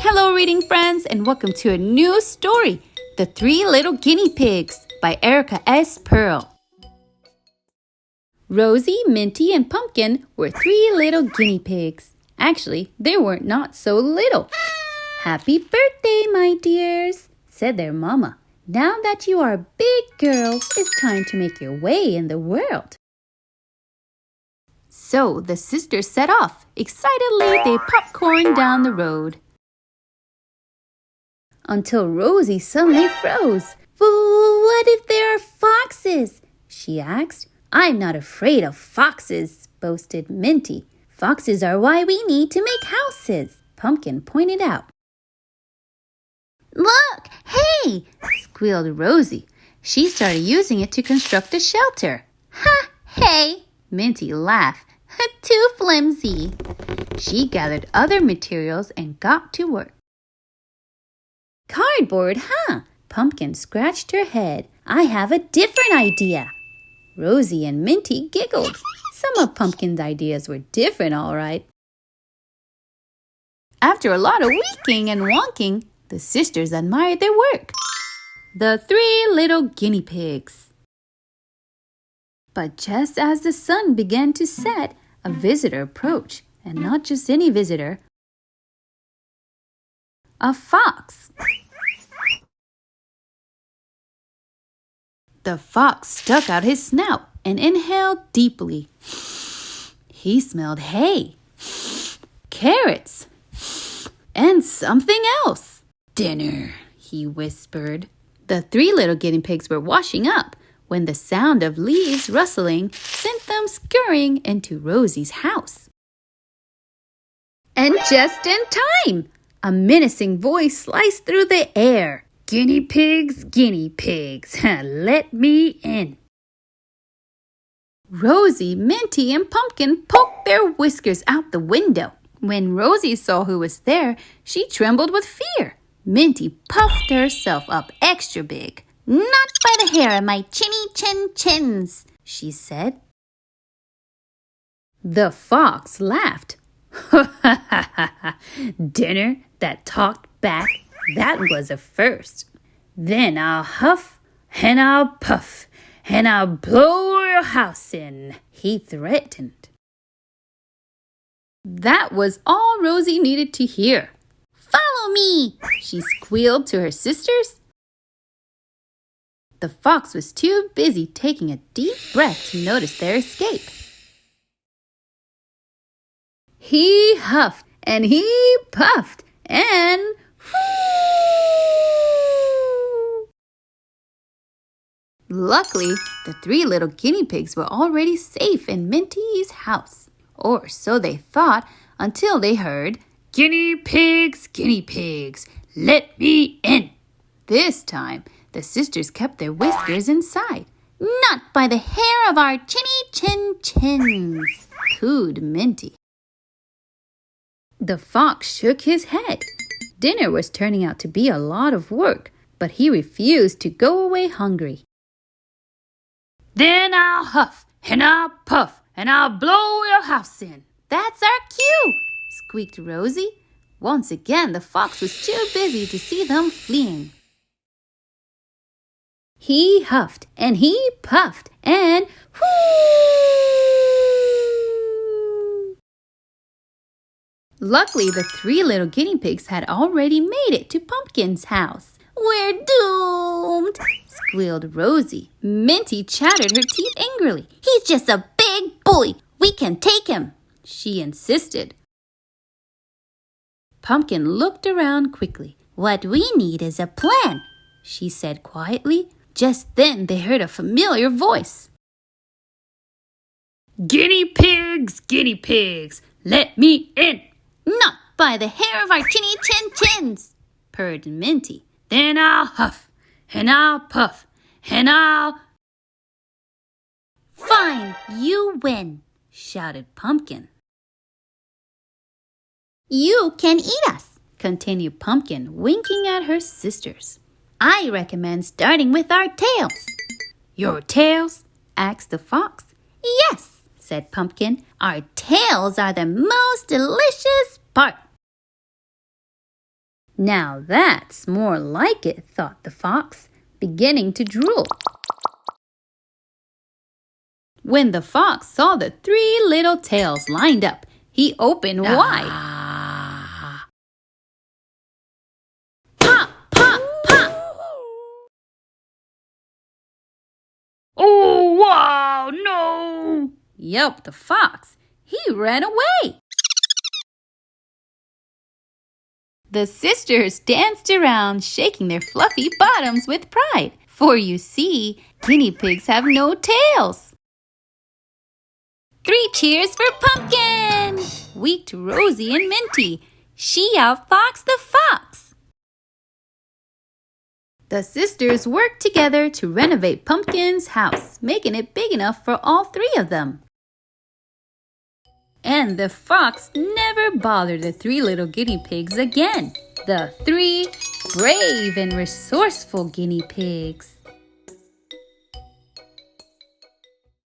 Hello, reading friends, and welcome to a new story, The Three Little Guinea Pigs by Erica S. Perl. Rosie, Minty, and Pumpkin were three little guinea pigs. Actually, they weren't not so little. Happy birthday, my dears, said their mama. Now that you are big girls, it's time to make your way in the world. So the sisters set off. Excitedly, they popcorned down the road. Until Rosie suddenly froze. What if there are foxes? She asked. I'm not afraid of foxes, boasted Minty. Foxes are why we need to make houses, Pumpkin pointed out. Look, hey, squealed Rosie. She started using it to construct a shelter. Ha, hey, Minty laughed. Too flimsy. She gathered other materials and got to work. Cardboard, huh? Pumpkin scratched her head. I have a different idea. Rosie and Minty giggled. Some of Pumpkin's ideas were different, all right. After a lot of weeking and wonking, the sisters admired their work. The Three Little Guinea Pigs. But just as the sun began to set, a visitor approached, and not just any visitor. A fox. The fox stuck out his snout and inhaled deeply. He smelled hay, carrots, and something else. Dinner, he whispered. The three little guinea pigs were washing up when the sound of leaves rustling sent them scurrying into Rosie's house. And just in time, a menacing voice sliced through the air. Guinea pigs, let me in. Rosie, Minty, and Pumpkin poked their whiskers out the window. When Rosie saw who was there, she trembled with fear. Minty puffed herself up extra big. Not by the hair of my chins, she said. The fox laughed. Dinner that talked back, that was a first. Then I'll huff and I'll puff and I'll blow your house in, he threatened. That was all Rosie needed to hear. Follow me, she squealed to her sisters. The fox was too busy taking a deep breath to notice their escape. He huffed and he puffed and luckily, the three little guinea pigs were already safe in Minty's house. Or so they thought until they heard, Guinea pigs, let me in. This time, the sisters kept their whiskers inside. Not by the hair of our chins, cooed Minty. The fox shook his head. Dinner was turning out to be a lot of work, but he refused to go away hungry. Then I'll huff and I'll puff and I'll blow your house in. That's our cue, squeaked Rosie. Once again, the fox was too busy to see them fleeing. He huffed and he puffed and Luckily, the three little guinea pigs had already made it to Pumpkin's house. We're doomed, squealed Rosie. Minty chattered her teeth angrily. He's just a big bully. We can take him, she insisted. Pumpkin looked around quickly. What we need is a plan, she said quietly. Just then they heard a familiar voice. Guinea pigs, let me in. Not by the hair of our chins, purred Minty. Then I'll huff and I'll puff and I'll... Fine, you win, shouted Pumpkin. You can eat us, continued Pumpkin, winking at her sisters. I recommend starting with our tails. Your tails? Asked the fox. Yes, said Pumpkin. Our tails are the most delicious part. Now that's more like it, thought the fox, beginning to drool. When the fox saw the three little tails lined up, he opened wide. Pop, pop, pop! Oh, wow, no! Yelped the fox. He ran away. The sisters danced around, shaking their fluffy bottoms with pride. For you see, guinea pigs have no tails. 3 cheers for Pumpkin! Squeaked Rosie and Minty. She outfoxed the fox. The sisters worked together to renovate Pumpkin's house, making it big enough for all 3 of them. And the fox never bothered the 3 little guinea pigs again. The 3 brave and resourceful guinea pigs.